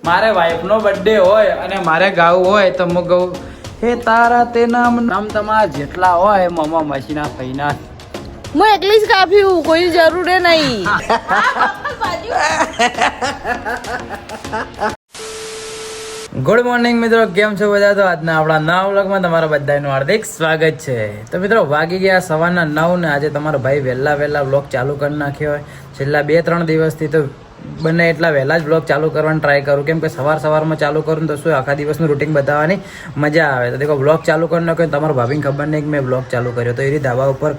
મારે વાઈફનો બર્થડે હોય અને મારે ગાવું હોય તો હું ગાઉં હે તારા તે નામ તમારા જેટલા હોય મમ્મા મસીના ફઈના. હું એકલી જ કાપ્યું, કોઈ જરૂર નહીં. ગુડ મોર્નિંગ મિત્રો, કેમ છો બધા? તો આજના આપણા નવા વ્લોગમાં તમારા બધાનું હાર્દિક સ્વાગત છે. તો મિત્રો વાગી ગયા સવારના 9 ને આજે તમારો ભાઈ વહેલા વ્લોગ ચાલુ કરી નાખ્યો હોય. છેલ્લા 2-3 દિવસથી તો બને એટલા વહેલા જ વ્લોગ ચાલુ કરવાની ટ્રાય કરું, કેમ કે સવારમાં ચાલુ કરું તો શું આખા દિવસનું રૂટિન બતાવવાની મજા આવે. તો દેખો વ્લોગ ચાલુ કરી નાખ્યો, તમારા ભાભીને ખબર નહીં કે મેં વ્લોગ ચાલુ કર્યો. તો એ ધાબા ઉપર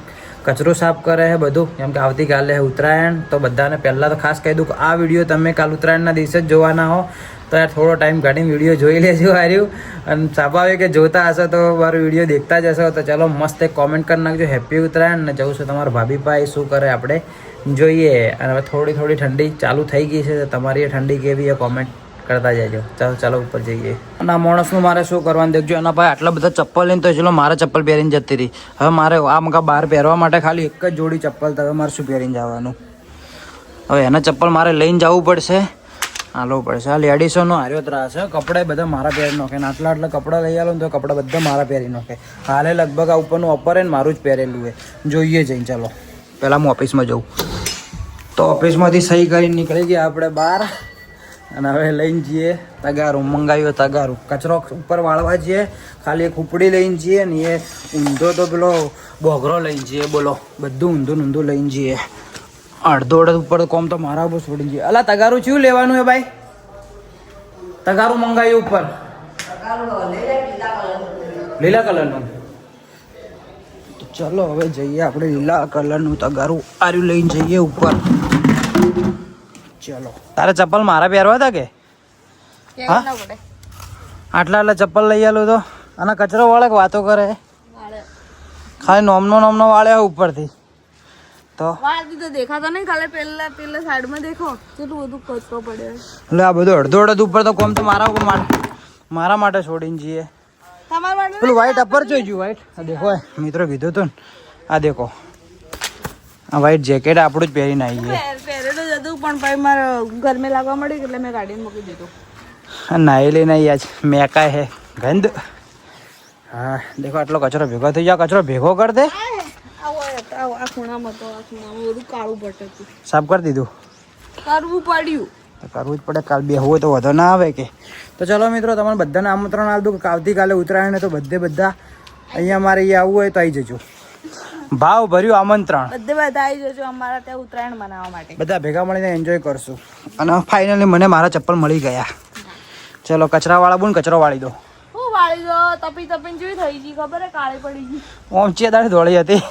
કચરો સાફ કરે છે બધું, કેમ કે આવતીકાલે ઉત્તરાયણ. તો બધાને પહેલાં તો ખાસ કહી દઉં કે આ વિડીયો તમે કાલ ઉત્તરાયણના દિવસે જ જોવાના હો, તો યાર થોડો ટાઈમ કાઢીને વિડીયો જોઈ લેજો હાર્યું. અને સ્વાભાવિક કે જોતા હશો તો મારો વિડીયો દેખતા જ હશો. તો ચલો મસ્ત એક કોમેન્ટ કરી નાખજો હેપી ઉત્તરાયણ. ને જવું છું તમારા ભાભી ભાઈ શું કરે આપણે જોઈએ. અને હવે થોડી ઠંડી ચાલુ થઈ ગઈ છે, તો તમારી એ ઠંડી કેવી એ કોમેન્ટ કરતા જજો. ચાલો ઉપર જઈએ. અને આ માણસનું મારે શું કરવાનું દેખજો. એના ભાઈ આટલા બધા ચપ્પલ લઈને તો ચલો મારે ચપ્પલ પહેરીને જતી રહી. હવે મારે આ મકા બહાર પહેરવા માટે ખાલી એક જ જોડી ચપ્પલ, તો હવે મારે શું પહેરીને જવાનું? હવે એના ચપ્પલ મારે લઈને જવું પડશે, હાલવું પડશે. આ લેડીસોનો હાર્યો ત્રાસ છે, કપડાં બધા મારા પહેરી નાખે. આટલા કપડાં લઈ આલો ને તો કપડાં બધા મારા પહેરી નાખે. હાલે લગભગ આ ઉપરનું અપર ને મારું જ પહેરેલું છે. જોઈએ જઈને ચાલો પહેલાં હું ઓફિસમાં જઉં. તો ઓફિસમાંથી સહી કરીને નીકળી ગયા આપણે બહાર. અને હવે લઈને જઈએ તગારું, મંગાવ્યું તગારું. કચરો ઉપર વાળવા જઈએ, ખાલી એક ઉપડી લઈને જઈએ ને એ ઊંધો તો પેલો બોગરો લઈને જઈએ. બોલો બધું ઊંધું લઈને જઈએ. અડધો ઉપર કોમ તો મારા ઉપર છોડી જઈએ. અલા તગારું ચેવું લેવાનું હે ભાઈ? તગારું મંગાવ્યું ઉપર લીલા કલરનું. ચલો હવે જઈએ આપણે લીલા કલરનું તગારું આર્યું લઈને જઈએ ઉપર. ચલો તારે ચપ્પલ મારા પહેરવા હતા કે? હા આટલા ચપ્પલ લઈ આલું તો. અને કચરો વાળે વાતો કરે, ખાલી નોમનો વાળે ઉપરથી. તો દેખાતો નહીં, ખાલી પેલા સાઈડમાં દેખો કેટલું બધું કચરો પડ્યો. એટલે આ બધું અડધો ઉપર તો કોમ તો મારા માટે છોડીને જઈએ. પેલું વ્હાઈટ અપર જોઈ ગયું. વ્હાઈટ આ દેખો મિત્રો કીધું તું ને, આ દેખો આ વ્હાઈટ જેકેટ આપણું જ પહેરીને આવીએ. પહેરેલું જ હતું પણ ભાઈ મારે ગરમી લાગવા મળી એટલે મેં ગાડીને મૂકી દીધું. નાઈ લઈને આજ મેકાય હે ગંદ. હા દેખો આટલો કચરો ભેગો થઈ જાય. કચરો ભેગો કર દે. આ ખૂણામાં બધું કાળું ભટકતું સાફ કરી દીધું. કરવું પડ્યું, કરવું જ પડે. કાલ બેહવું હોય તો વધો ના આવે કે. તો ચલો મિત્રો તમને બધાને આમંત્રણ આપી દઉં કે આવતીકાલે ઉત્તરાયણ તો બધા અહીંયા મારે અહીંયા આવવું હોય તો આવી જજો. ભાવ ભર્યું આમંત્રણ. બધા આવી જજો અમારા ત્યાં ઉત્તરાયણ મનાવવા માટે. બધા ભેગા મળીને એન્જોય કરશું. અને ફાઇનલી મને મારા ચપ્પલ મળી ગયા. ચલો કચરા વાળા બોલ કચરો વાળી દો. હું વાળી દો. તપીને જોઈ થઈ ગઈ ખબર હે, કાળી પડી ગઈ. ઓમ ચેદાડી ધોળી હતી.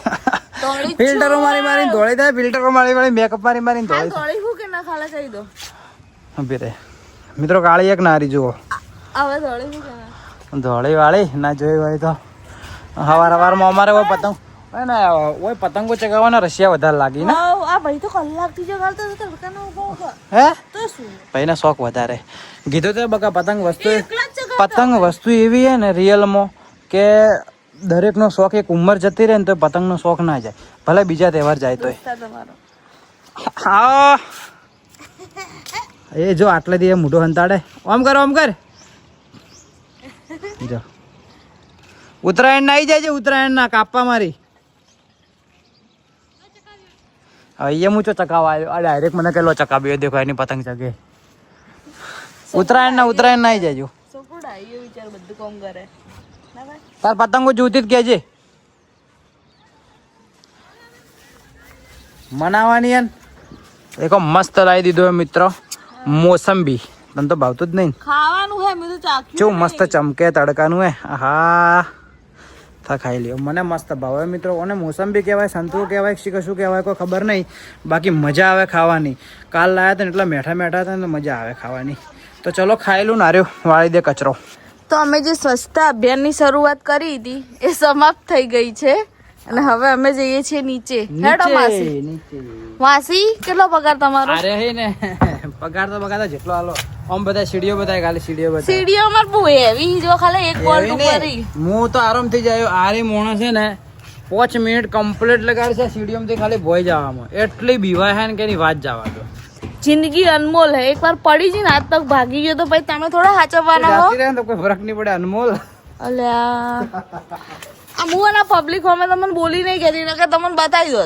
ફિલ્ટરો મારી ધોળી થાય. ફિલ્ટરો મારી મેકઅપ મારી ધોળી. ધોળી હું કે ના ખાલે કહી દો. ઉભી રહે મિત્રો, કાળી એક નારી જુઓ. હવે ધોળી હું કે ધોળી વાળી ના જોઈ હોય તો સવારમાં અમારે હોય પતંગ હોય પતંગો ચગાવવાના રશિયા વધારે લાગી ને. આ ભાઈ તો કલાકથી જગાડતો હતો તડકાનો ઉભો. હે તો શું ભાઈને શોખ વધારે. કીધું તો બકા પતંગ વસ્તુ એવી હે ને રિયલમાં કે દરેકનો શોખ એક ઉંમર જતી રહે ને તો પતંગનો શોખ ના જાય, ભલે બીજા તહેવાર જાય તો. હા એ જો આટલે દી મોઢો હંતાડે. ઓમ કર જો ઉત્તરાયણ ના આવી જાય છે. ઉત્તરાયણ ના કાપવા મારી. અહીંયા હું ચો ચકાવા આવ્યો. ડાયરેક્ટ મને કેટલો ચકાવ્યો દેખો એની પતંગ ચગે. ઉત્તરાયણ ના આવી જાય. બધું કામ કરે. તાર પતંગો જોતી જ કેજે મનાવાની. એમ દેખો મસ્ત લાવી દીધો મિત્રો મોસંબી. તને તો ભાવતું જ નહીં. ખાવાનું હે મેં તો ચાખ્યું. જો મસ્ત ચમકે તડકાનું હે. હા ખાઈ લ્યો. મને મસ્ત ભાવે મિત્રો. અને મોસંબી કહેવાય, સંતરું કહેવાય, કશું કહેવાય કોઈ ખબર નહીં. બાકી મજા આવે ખાવાની. કાલ લાયા હતા ને એટલા મેઠા હતા ને મજા આવે ખાવાની. તો ચલો ખાઈ લું નાર્યો વાળી દે કચરો. તો અમે જે સ્વચ્છતા અભિયાનની શરૂઆત કરી હતી એ સમાપ્ત થઈ ગઈ છે અને હવે અમે જઈએ છીએ નીચે. હેડો માસી. માસી કેટલો પગાર તમારો? અરે હે ને પગાર તો બગાતા જેટલો આલો. આમ બધા સીડીઓ બતાય, ખાલી સીડીઓ બતાય. સીડીઓ માં બહુ હેવી જો, ખાલી એક બોલ્ટ ઉપર હું તો આરામ થઈ જાય. આરે મોણો છે ને 5 મિનિટ કમ્પ્લીટ લગાડશે સીડીઓ માંથી ખાલી ભોય જવામાં. એટલી બીવાય છે ને કે એની વાત જવા દો. જિંદગી અનમોલ હે, એકવાર પડી જઈને હાથ પગ ભાગી ગયો તો પછી તમે થોડા સાચવવાના હો. જાતી રહે ને તો કોઈ ફરક નહીં પડે અનમોલ. અલ્યા આ હું અને પબ્લિક હોમે તમને બોલી નહીં કરી ને કે તમને બતાવી દો.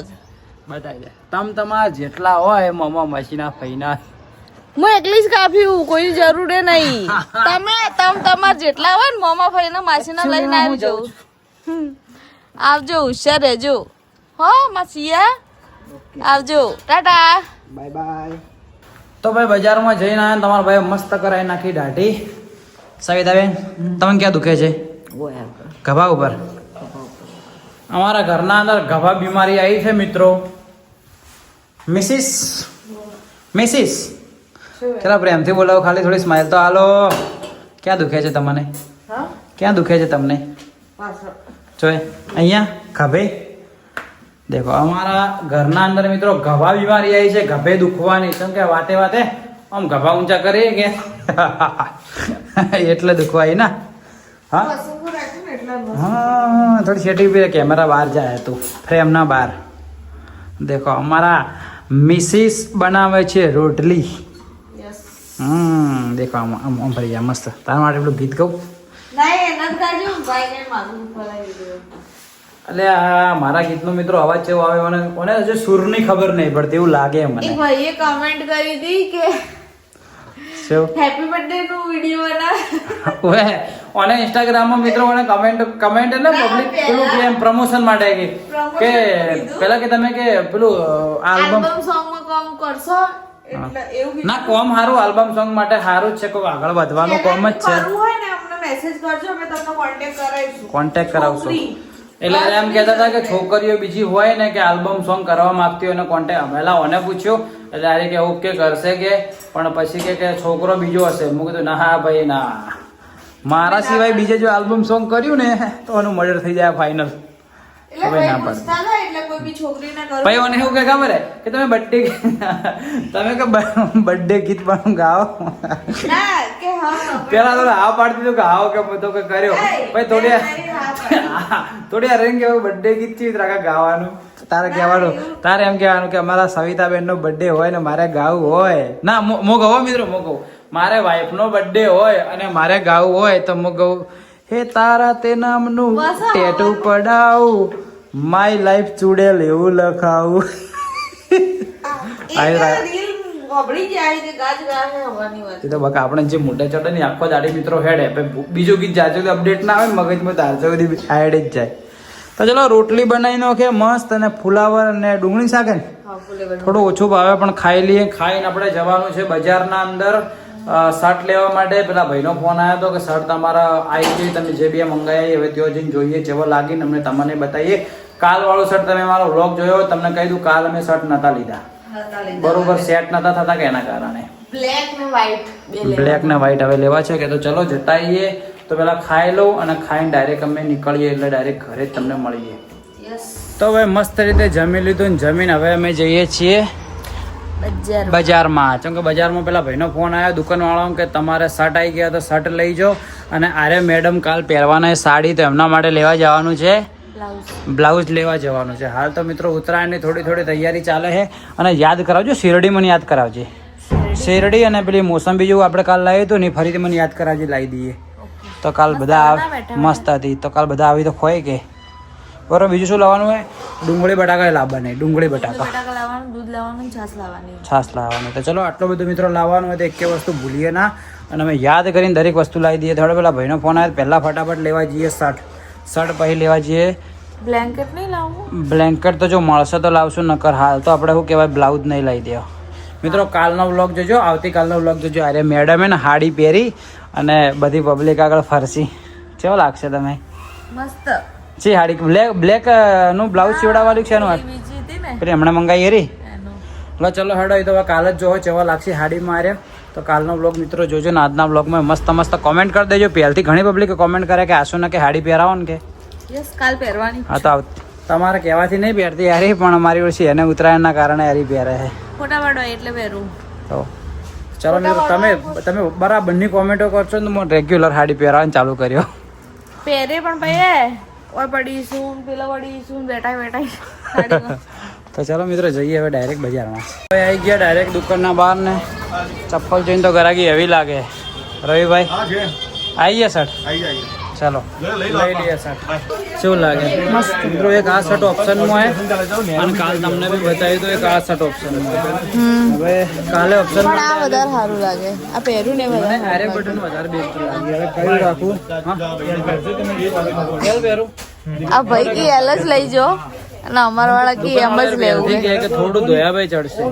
બતાવી દે તમારા જેટલા હોય મમા મસીના ફઈના હું એકલી જ કાપ્યું, કોઈ જરૂર નહીં. તમે તમાર જેટલા હોય ને મોમા ફઈને માસીના લઈને આવજો. આવજો, હોશિયાર રહેજો હો માસીયા. આવજો, ટાટા બાય બાય. તો ભાઈ બજારમાં જઈને આયા તમારા ભાઈ મસ્ત કરાવી નાખી દાઢી. સવિતાબેન તમને ક્યાં દુખે છે? ગભા ઉપર. અમારા ઘરના અંદર ગભા બીમારી આવી છે મિત્રો. મિસિસ કેટલા પ્રેમથી બોલાવો, ખાલી થોડી સ્માઈલ તો હાલો. ક્યાં દુખે છે તમને? ક્યાં દુખે છે તમને? જોઈ અહીંયા ગભે. દેખો અમારા ઘરના અંદર મિત્રો ગભા બીમારી આવી છે, ગભે દુખવાની. કેમ કે વાતે વાતે આમ ગભા ઊંચા કરીએ કે એટલે દુખવા આવી ના. હા હા થોડી સેટિંગ બી કેમેરા બહાર જાય તું ફ્રેમ ના બહાર. દેખો અમારા મિસિસ બનાવે છે રોટલી. દેખો આમ ભરી જાય મસ્ત. તારા માટે પેલું ગીત કહું? એટલે આ મારા ગીતનો મિત્રો અવાજ કેવો આવે મને હજુ સૂરની ખબર નહીં પડતી એવું લાગે મને. એક ભાઈએ કમેન્ટ કરી હતી કે હેપી બર્થડે નો વિડિયો બના. ઓએ ઓને ઇન્સ્ટાગ્રામમાં મિત્રો મને કમેન્ટ ને પબ્લિક પેલું કે પ્રમોશન માટે કે પેલા કે તમે કે પેલું આલ્બમ સોંગ માં કામ કરશો એટલે એવું ના કોમ હારું આલ્બમ સોંગ માટે હારું જ છે. કોઈ આગળ વધવાનું કોમ જ છે. કરવું હોય ને અમને મેસેજ કરજો, અમે તમને કોન્ટેક્ટ કરાવીશું. કોન્ટેક્ટ કરાવશો. એટલે એમ કહેતા હતા કે છોકરીઓ બીજી હોય ને કે આલ્બમ સોંગ કરવા માંગતી હોય ને કોન્ટેક્ટ પહેલા ઓને પૂછ્યું એટલે આરે કે ઓકે કરશે કે પણ પછી કે છોકરો બીજો હશે. હું કીધું ના હા ભાઈ ના, મારા સિવાય બીજે જો આલ્બમ સોંગ કર્યું ને તો એનું મર્ડર થઈ જાય ફાઇનલ. એટલે ભાઈ પૂછતા હતા એટલે કોઈ બી છોકરીને કરો. ભાઈ મને એવું કે ખબર હે કે તમે બર્થડે ગીત પણ ગાઓ. ના કે હા પેલા તો હા પાડતી તો કે હાવ કે હું તો કે કર્યો ભાઈ થોડી અરેન્જ કે બર્થડે ગીત ચીજ રાખા ગાવાનું. તારે એમ કહેવાનું કે અમારા સવિતાબેન નો બર્થડે હોય ને મારે ગાવું હોય. ના મો ગવો મિત્રો મો કહું મારે વાઈફ નો બર્થડે હોય અને મારે ગાવું હોય તો મો કહું હે તારા તે નામનું ટેટુ પડાવું, માય લાઈફ ચૂડેલ એવું લખાવું. તો બકા આપણે જે મોટા ચોટે ની આખો દાડી મિત્રો હેડે બીજું ગીત જાજો અપડેટ ના આવે મગજમાં તારજો બધી હેડ જ જાય. તો ચલો રોટલી બનાવી નાખે મસ્ત અને ફુલાવર અને ડુંગળી શાક ને થોડું ઓછું ભાવે પણ ખાઈ લઈએ. ખાઈને આપણે જવાનું છે બજારના અંદર શર્ટ લેવા માટે. પેલા ભાઈનો ફોન આવ્યો હતો કે શર્ટ તમારા આવી ગઈ, તમે જે બે મંગાવી હવે ત્યાં જઈને જોઈએ જેવો લાગીને અમને તમને બતાવીએ. કાલ વાળો શર્ટ તમે મારો વ્લોગ જોયો તમને કહી દઉં કાલ અમે શર્ટ નતા લીધા, બરોબર સેટ નતા થતા કે એના કારણે બ્લેક ને વ્હાઈટ હવે લેવા છે કે તો ચલો જતાઈએ. તો પેલા ખાઈ લઉં અને ખાઈને ડાયરેક્ટ અમે નીકળીએ એટલે ડાયરેક્ટ ઘરે જ તમને મળીએ. તો હવે મસ્ત રીતે જમી લીધું ને જમીન હવે અમે જઈએ છીએ બજારમાં. કેમ કે બજારમાં પેલા ભાઈનો ફોન આવ્યો દુકાનવાળાનો કે તમારે શર્ટ આવી ગયા તો શર્ટ લઈ જાઓ. અને આરે મેડમ કાલ પહેરવાના સાડી તો એમના માટે લેવા જવાનું છે, બ્લાઉઝ લેવા જવાનું છે. હાલ તો મિત્રો ઉત્તરાયણની થોડી તૈયારી ચાલે છે. અને યાદ કરાવજો શેરડી મને યાદ કરાવજે. શેરડી અને પેલી મોસંબી જેવું આપણે કાલ લાવ્યું હતું ને ફરીથી મને યાદ કરાવજે લાવી દઈએ. તો કાલ બધા મસ્ત હતી તો કાલ બધા આવી તો ખોય કે બરોબર. બીજું શું લાવવાનું હોય? ડુંગળી બટાકા લાવવાની, ડુંગળી બટાકા છાસ લાવવાની. તો ચલો આટલું બધું મિત્રો લાવવાનું હોય તો એક વસ્તુ ભૂલીએ ના અને અમે યાદ કરીને દરેક વસ્તુ લાવી દઈએ. થોડા પેલા ભાઈનો ફોન આવે પહેલા ફટાફટ લેવા જઈએ શર્ટ પછી લેવા જઈએ. બ્લેન્કેટ નહીં લાવવું? બ્લેન્કેટ તો જો મળશે તો લાવશું, નકર હાલ તો આપણે શું કહેવાય બ્લાઉઝ નહીં લાવી દેવા. મિત્રો કાલનો વ્લોગ જોજો, આવતીકાલનો વ્લોગ જોજો. અરે મેડમે ને હાડી પહેરી અને બધી પબ્લિક આગળ ફરસી. કેવો લાગશે તમે? મસ્ત છે હાડી બ્લેક નું બ્લાઉઝ સીવડાવવાનું છે એનું પેલી હમણાં મંગાવી એરી. ચલો હેડો એ તો કાલ જ જોવો કેવા લાગશે હાડી મારે. તો કાલનો વ્લોગ મિત્રો જોજો ને આજના વ્લોગમાં મસ્ત કોમેન્ટ કરી દેજો. પહેલથી ઘણી પબ્લિક કોમેન્ટ કરે કે આશુને કે હાડી પહેરાવો ને કે કાલ પહેરવાની. હા તો તમારે કહેવાથી નહીં પહેરતી યારી પણ અમારી ઓછી એને ઉત્તરાયણના કારણે યારી પહેરે છે ફોટા પાડો એટલે પહેરું. તો ચલો મિત્રો તમે બરાબરની કોમેન્ટો કરશો ને હું રેગ્યુલર હાડી પહેરવાનું ચાલુ કર્યો. પહેરે પણ ભાઈ ઓય પડીશું પેલા પડીશું બેઠા તો ચાલો મિત્રો જઈએ હવે ડાયરેક્ટ બજારમાં. હવે આવી ગયા ડાયરેક્ટ દુકાનના બહાર ને ચપ્પલ જોઈને તો ગરાગી એવી લાગે. રવિભાઈ આવી ગયા શર્ટ? ચાલો લઈ લઈએ શર્ટ. શું લાગે? મસ્ત મિત્રો. એક આ શર્ટ ઓપ્શનમાં હોય અને કાલ તમને બી બતાવ્યું તો એક આ શર્ટ ઓપ્શનમાં. હવે કાલે ઓપ્શન પણ આ વધારે સારું લાગે. આ પહેરું ને વધારે આરે બટન વધારે બેસ્ટ લાગે. હવે કયું રાખું? એલ પહેરું? આ ભાઈ કે એલ જ લઈ જો અને અમારા વાળા કે એમ જ લેવું ઠીક છે કે થોડું ધોયા ભાઈ ચડશે.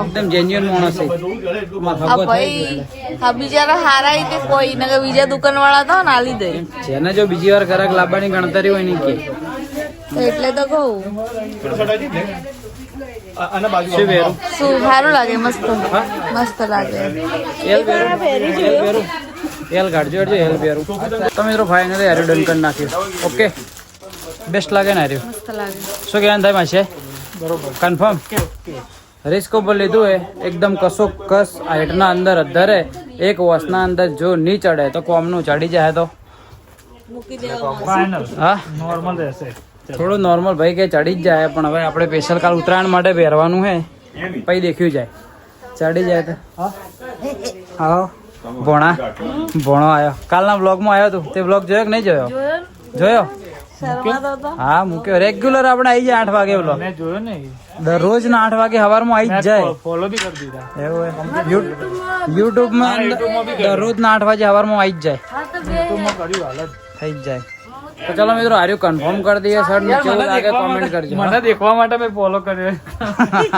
એકદમ જેન્યુઅન માણસ છે. આ ભાઈ આ બિચારા હારા કે કોઈ ને બીજા દુકાન વાળા તો ના લીધે જેને જો બીજી વાર ગ્રાહક લાવવાની ગણતરી હોય ને કે તો એટલે તો કહું શું પહેરું? શું સારું લાગે? મસ્ત મસ્ત લાગે. એલ પહેરું? એલ કાઢજો એલ પહેરું. તો મિત્રો ફાઇનલી હાર્યું ડન કરી નાખ્યું. ઓકે બેસ્ટ લાગે ને હાર્યું? મસ્ત લાગે. શું કહેવાનું થાય માસે? બરોબર કન્ફર્મ. રિસ્ક ઉપર લીધું હે એકદમ કસો કસ હાઈટના અંદર અધરે એક વર્ષના અંદર જો નહીં ચડે તો કોમનું ચડી જાય તો મૂકી દેવા. હા નોર્મલ રહેશે. થોડું નોર્મલ ભાઈ કે ચડી જ જાય પણ હવે આપણે સ્પેશિયલ કાલ ઉત્તરાયણ માટે પહેરવાનું હે પછી દેખ્યું જાય ચડી જાય તો હા ભોણો આવ્યો કાલના બ્લોગમાં આવ્યો તું તે બ્લોગ જોયો કે નહીં જોયો? જોયો? હા મૂક્યો. રેગ્યુલર આપણે આવી જાય 8 વાગે બ્લોગ દરરોજ ના 8 વાગે સવારમાં આવી જ જાય. ફોલો બી કરી દીધા એવું યુટ્યુબ માં દરરોજ ના 8 વાગે સવારમાં આવી જ જાય થઈ જ જાય. તો ચલો મિત્રો હાર્યું કન્ફર્મ કરી દઈએ. સર ને કેવું લાગે કોમેન્ટ કરજો. મને દેખવા માટે મેં ફોલો કર્યો.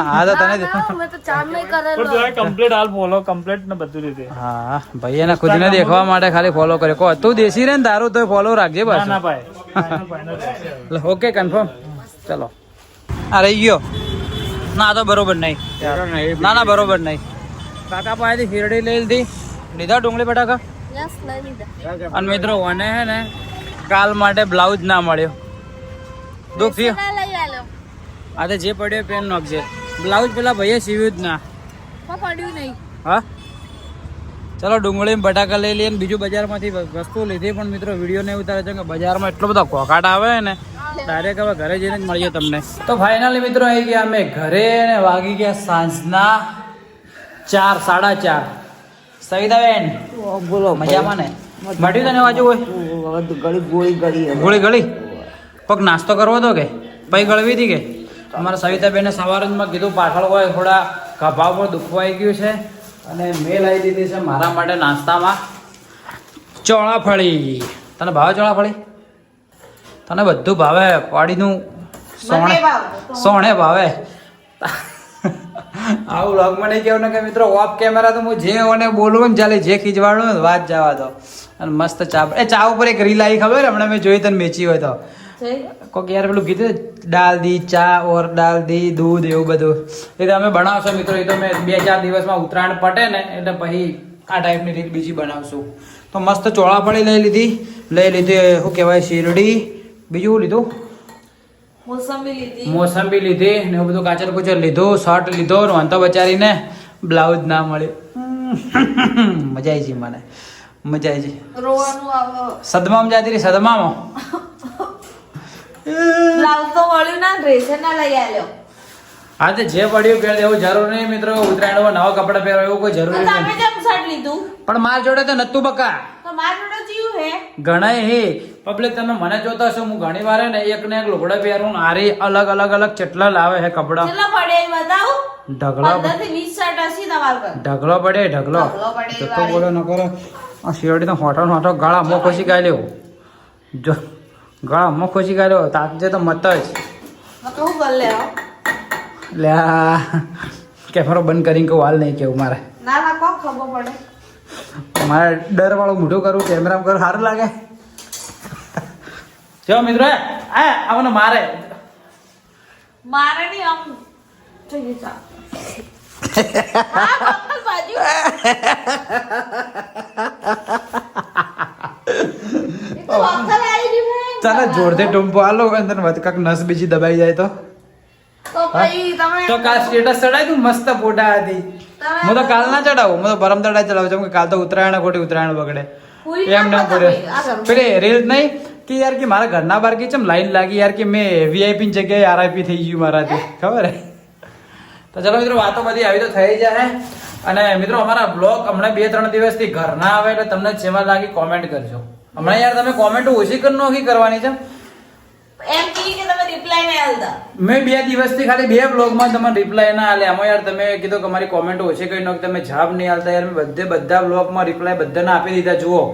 હા તો તને મેં તો ચાર નહીં કરેલો. કમ્પ્લીટ હાલ ફોલો કમ્પ્લીટ ને બધું રીતે. હા ભાઈ એને ખુદને દેખવા માટે ખાલી ફોલો કર્યો. કો તું દેશી રે ને તારું તો ફોલો રાખજે બસ. ના ભાઈ ઓકે કન્ફર્મ. ચલો આ રહી ગયો. ના તો બરોબર નહીં. ના બરોબર નહીં. કાકા પાસેથી શીરડી લઈ લીધી. લીધા ડુંગળી બટાકા. યસ લઈ લીધા. અને મિત્રો મને હે ને કાલ માટે બ્લાઉઝ ના મળ્યો. દુઃખ થયું. ના લઈ આલ્યો. આ તો જે પડ્યો પેન નાખજે. બ્લાઉઝ પેલા ભાઈએ સીવ્યું જ ના. પણ પડ્યું નહીં. હા ચલો ડુંગળી બટાકા લઈ લઈએ. બીજું બજારમાંથી વસ્તુ લીધી પણ મિત્રો વિડીયો નહીં ઉતારે છે કે બજારમાં એટલો બધો કોકાટ આવે ને ડાયરેક્ટ હવે ઘરે જઈને જ મળીએ તમને. તો ફાઇનલી મિત્રો આવી ગયા અમે ઘરે ને વાગી ગયા સાંજના 4 4:30. સવિતાબેન બોલો મજામાં ને? મળ્યું તને વાજુ હોય ગોળી ગળી પગ નાસ્તો કરવો હતો કે પછી ગળવી હતી કે? અમારા સવિતાબેને સવારમાં કીધું પાછળ હોય થોડા ખભા પર દુખવાઈ ગયું છે અને મેં લાવી દીધી છે મારા માટે નાસ્તામાં ચોળાફળી. તને ભાવે ચોળાફળી? તને બધું ભાવે? પાડીનું સોણે ભાવે. આવું વ્લોગમાં નહીં કહેવું ને કે મિત્રો ઓફ કેમેરા તો હું જે મને બોલવું ને ચાલે જે ખીજવાડું ને વાત જવા દો. અને મસ્ત ચા ચા ઉપર એક રીલ આવી ખબર હમણાં મેં જોઈ તને મેચી હોય તો કોઈક યાર પેલું કીધું દાલ દી ચા ઓર દાલ દી દૂધ એવું બધું એ તો અમે બનાવશો મિત્રો. એ તો મેં 2-4 દિવસમાં ઉત્તરાયણ પટે ને એટલે પછી આ ટાઈપની રીત બીજી બનાવશું. તો મસ્ત ચોળાફળી લઈ લીધી શું કહેવાય શીરડી. બીજું લીધું મોસંબી લીધી ને એવું બધું કાચર કુચર લીધું. શર્ટ લીધો વાંધો બચારીને બ્લાઉઝ ના મળ્યું. મજા આવી છે મને મજા આવી છે. રોવાનું આવે. સદમામ જાતી રહી સદમામાં. બ્લાઉઝ તો મળ્યું ના ડ્રેસ ના લઈ આલ્યો. હા તો જે પડ્યું પહેર એવું જરૂર નહીં મિત્રો. ઉત્તરાયણમાં નવા કપડા પહેરવા એવું કોઈ જરૂરી તમે નહીં. કેમ શર્ટ લીધું? પણ માર જોડે તો નતું બકા. તો માર જોડે જીવ હે. ઘણા હે પબ્લિક તમે મને જોતા હશો હું ઘણી વાર ને એક ને એક લુગડા પહેરું આરી અલગ ચેટલા લાવે હે કપડા. કેટલા પડે એ બતાવો. ઢગલો 15 થી 20 શર્ટ હશે તમાર પર. ઢગલો પડે ઢગલો પડે જતો બોલો ન કરો. આ શિરડી તો હોટો ગાળા મો ખોસી ગાય લેવો જો ગાળા મો ખોસી ગાય લેવો તાજે તો મત જ કહું કર લે લે કેમેરો બંધ કરીને કહું હાલ નહીં કેવું મારે. ના ના કોણ ખબર પડે. મારે ડર વાળું મોઢું કરું કેમેરામાં કરું સારું લાગે. જો મિત્રો આવને મારે નહીં આમ જોઈએ ચા. બાજુ ચાલે જોરથી ટૂંપો આલો અંદર કાંક નસ બીજી દબાઈ જાય તો કાલ સ્ટેટસ ચડાવી તું મસ્ત ફોટા હતી. હું તો કાલ ના ચડાવું હું તો પરમ દડા ચડાવું છું કાલ તો ઉત્તરાયણ ખોટી ઉત્તરાયણ બગડે એમ ના પડે. પેલી રીલ નહીં કે યાર કે મારા ઘરના બહાર કે ચમ લાઈન લાગી યાર કે મેં વીઆઈપી ની જગ્યાએ આરઆઈપી થઈ ગયું મારાથી ખબર હે તો ચલો મિત્રો વાતો બધી આવી તો થઈ જાય અને મિત્રો અમારા બ્લોગ હમણાં 2-3 દિવસથી ઘરના આવે એટલે તમને જેમાં લાગી કોમેન્ટ કરજો હમણાં યાર તમે કોમેન્ટ ઓછી કરી નોખી કરવાની છે એમ કે તમે રિપ્લાય નહીં આલતા મેં 2 દિવસથી ખાલી 2 બ્લોગમાં તમને રિપ્લાય ના આલે આમાં યાર તમે કીધું કે મારી કોમેન્ટ ઓછી કરી નાખ તમે જવાબ નહીં આલતા યાર મેં બધા બ્લોગમાં રિપ્લાય બધાને આપી દીધા જુઓ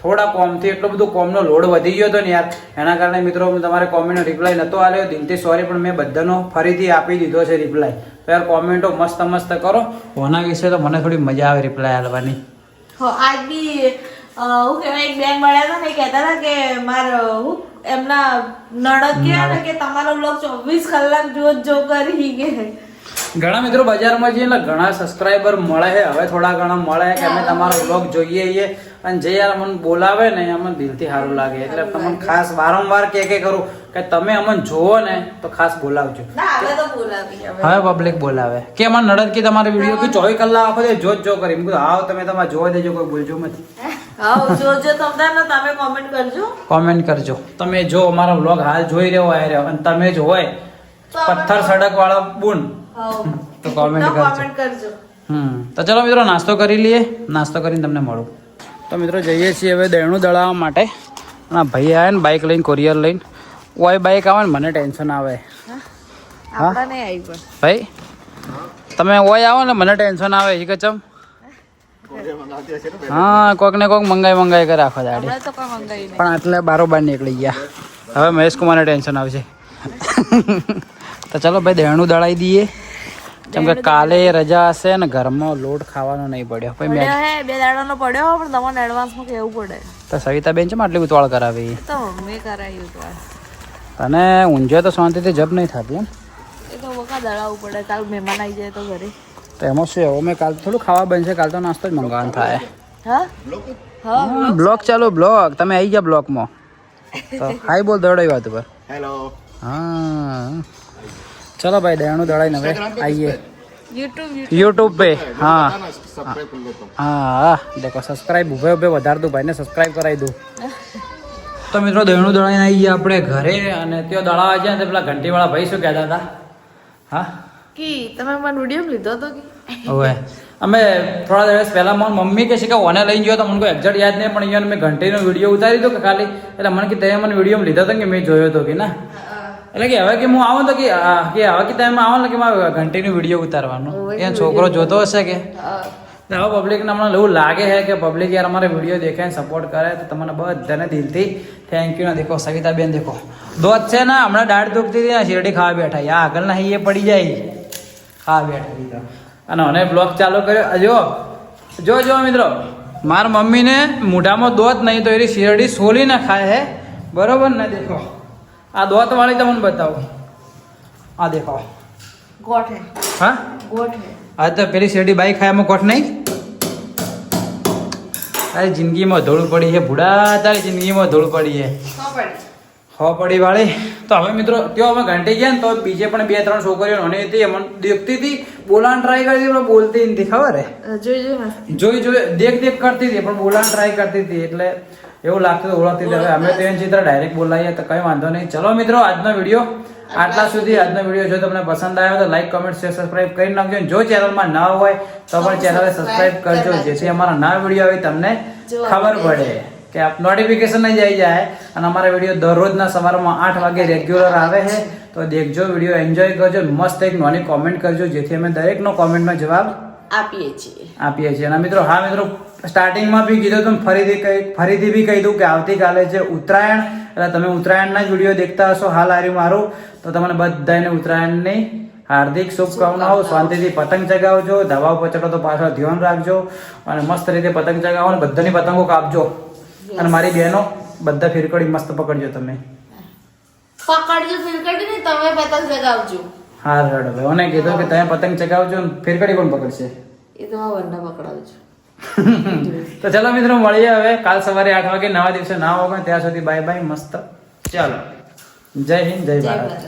થોડા કોમથી એટલો બધો કોમનો લોડ વધી ગયો હતો ને યાર એના કારણે મિત્રો તમારે કોમેન્ટનો રિપ્લાય નહોતો આલ્યો દિલથી સોરી પણ મેં બધાનો ફરીથી આપી દીધો છે રિપ્લાય તો યાર કોમેન્ટો મસ્ત મસ્ત કરો ઓના વિશે તો મને થોડી મજા આવે રિપ્લાય આલવાની આજ બી હું કહેવાય એક બેન મળ્યા હતા ને કહેતા હતા કે હું એમના નણદ ગયા ને કે તમારો બ્લોગ 24 કલાક જો કરી કે ઘણા મિત્રો બજારમાં જઈએ એટલે ઘણા સબસ્ક્રાઇબર મળે છે હવે થોડા ઘણા મળે કે અમે તમારો બ્લોગ જોઈએ છીએ અને જે યાર મને બોલાવે ને અમને દિલથી સારું લાગે એટલે તમને ખાસ વારંવાર કે કરું કે તમે અમને જોવો ને તો ખાસ બોલાવજો હવે તો બોલાવી હવે પબ્લિક બોલાવે કે અમાર નડદ કે તમારો વિડીયો કે 24 કલાક આખો દે જો કરી મેં કીધું આવો તમે તમારે જોવા દેજો કોઈ બોલજો નથી જોજો તમે કોમેન્ટ કરજો તમે જો અમારો બ્લોગ હાલ જોઈ રહ્યો અને તમે જો હોય પથ્થર સડક વાળા બુન તો કોમેન્ટ કરજો તો ચલો મિત્રો નાસ્તો કરી લઈએ નાસ્તો કરીને તમને મળું તો મિત્રો જઈએ છીએ હવે દહેણું દળાવવા માટે ના ભાઈ આવે ને બાઇક લઈને કોરિયર લઈને ઓય બાઇક આવે ને મને ટેન્શન આવે હા ભાઈ તમે ઓય આવો ને મને ટેન્શન આવે છે કે ચમ હા કોક ને કોક મંગાઈ કરે આખો દાડી પણ આટલે બારોબાર નીકળી ગયા હવે મહેશ કુમારને ટેન્શન આવશે તો ચલો ભાઈ દહેણું દળાવી દઈએ કેમ કે કાલે રજા હશે ને ઘરમાં લોટ ખાવાનો નહીં પડ્યો ભાઈ મેં 2 દાડાનો પડ્યો પણ તમને એડવાન્સમાં કેવું પડે તો સવિતાબેન છે આટલી ઉતવાળ કરાવી તો મેં કરાયું તો અને ઊંઝો તો શાંતિથી જબ નહીં થતી એમ એ તો વખત દળાવવું પડે કાલ મહેમાન આવી જાય તો ઘરે તો એમાં શું એવું મેં કાલ થોડું ખાવા બનશે કાલ તો નાસ્તો જ મંગાવવાનો થાય હા બ્લોક ચાલો બ્લોક તમે આવી ગયા બ્લોકમાં તો હાઈ બોલ દોડાઈ વાત ઉપર હેલો હા चलो भाई दयाणु दड़ाई नवे आइए YouTube पे हाँ सब्सक्राइब कर लेता हूँ हाँ देखो सब्सक्राइब उभे વધાર દઉં ભાઈને સબસ્ક્રાઇબ કરાવી દઉં તો મિત્રો દહેણું દળાઈને આવી ગયા આપણે ઘરે અને ત્યાં દળાવા ગયા ને પેલા ઘંટીવાળા ભાઈ શું કહેતા હતા હા કી તમે મને વિડીયો લીધો તો કે હવે અમે થોડા દિવસ પહેલા મને મમ્મી કહે છે કે ઓને લઈને ગયો તો મને કોઈ એક્ઝેક્ટ યાદ નહીં પણ અહીંયા મેં ઘંટીનો વિડીયો ઉતારી દીધો કે ખાલી એટલે મને કે તે મને વિડીયો લીધો હતો કે મેં જોયો હતો કે ના એટલે કે હવે કે હું આવું તો કે હવે કે તમે આવો ને કે મારે ઘંટીનો વિડીયો ઉતારવાનો એ છોકરો જોતો હશે કે હવે પબ્લિકને હમણાં એવું લાગે છે કે પબ્લિક યાર અમારે વિડીયો દેખે સપોર્ટ કરે તો તમને બધાને દિલથી થેન્ક યુ ના દેખો સવિતાબેન દેખો દોત છે ને હમણાં દાઢ દુખતી હતી ને શેરડી ખાવા બેઠા યા આગળના અહીં એ પડી જાય ખાવા બેઠા અને મને બ્લોગ ચાલુ કર્યો જો મિત્રો મારા મમ્મીને મોઢામાં દોત નહીં તો એની શેરડી સોલી ના ખાય હે બરોબર ને દેખો આ દોત વાળી તમને બતાવું આ દેખો ગોઠ હે હા ગોઠ હે આ તો પેલી શેરડી બાઈ ખાય એમાં કોટ નહીં તારી જિંદગીમાં ધૂળ પડી છે ભૂડા તારી જિંદગીમાં ધૂળ પડી છે પડી વાળી તો હવે મિત્રો ત્યાં અમે ઘંટી ગયા ને તો બીજે પણ 2-3 છોકરીઓ નાની હતી મને દેખતી હતી બોલાવાનું ટ્રાય કરતી હતી પણ બોલતી નથી ખબર હે જોઈ દેખ કરતી હતી પણ બોલાવાનું ટ્રાય કરતી હતી એટલે એવું લાગતું ઓળખતી હતી હવે અમે તો એને ચિત્ર ડાયરેક્ટ બોલાવીએ તો કઈ વાંધો નહીં ચલો મિત્રો આજનો વિડીયો આટલા સુધી આજનો વિડીયો જો તમને પસંદ આવ્યો તો લાઈક કમેન્ટ શેર સબસ્ક્રાઇબ કરી નાખજો જો ચેનલમાં ન હોય તો પણ ચેનલને સબસ્ક્રાઇબ કરજો જેથી અમારા નવા વિડીયો આવે તમને ખબર પડે કે આપ નોટિફિકેશન નહીં જઈ જાય અને અમારા વિડીયો દરરોજના સવારમાં 8 વાગે રેગ્યુલર આવે છે તો દેખજો વિડીયો એન્જોય કરજો મસ્ત એક નાની કોમેન્ટ કરજો જેથી અમે દરેકનો કોમેન્ટનો જવાબ આપીએ છીએ અને મિત્રો હા મિત્રો સ્ટાર્ટિંગમાં બી કીધું તમે ફરીથી બી કહી દઉં કે આવતીકાલે છે ઉત્તરાયણ એટલે તમે ઉત્તરાયણના જ વિડીયો દેખતા હશો હાલ આર્યું મારું તો તમને બધાને ઉત્તરાયણની હાર્દિક શુભકામનાઓ શાંતિથી પતંગ ચગાવજો ધાબા ઉપર ચડો તો પાછળ ધ્યાન રાખજો અને મસ્ત રીતે પતંગ ચગાવો અને બધાની પતંગો કાપજો અને મારી બહેનો બધા ફિરકડી મસ્ત પકડજો તમે ફિરકડી ને તમે પતંગ ચગાવજો હા રડો ભાઈ મને કીધું કે તમે પતંગ ચગાવજો ફિરકડી પણ પકડશે એ તો આ વંડા પકડાવજો તો ચાલો મિત્રો મળીએ હવે કાલ સવારે 8 વાગે નવા દિવસે ના હોગા ત્યાં સુધી બાય બાય મસ્ત ચાલો જય હિન્દ જય ભારત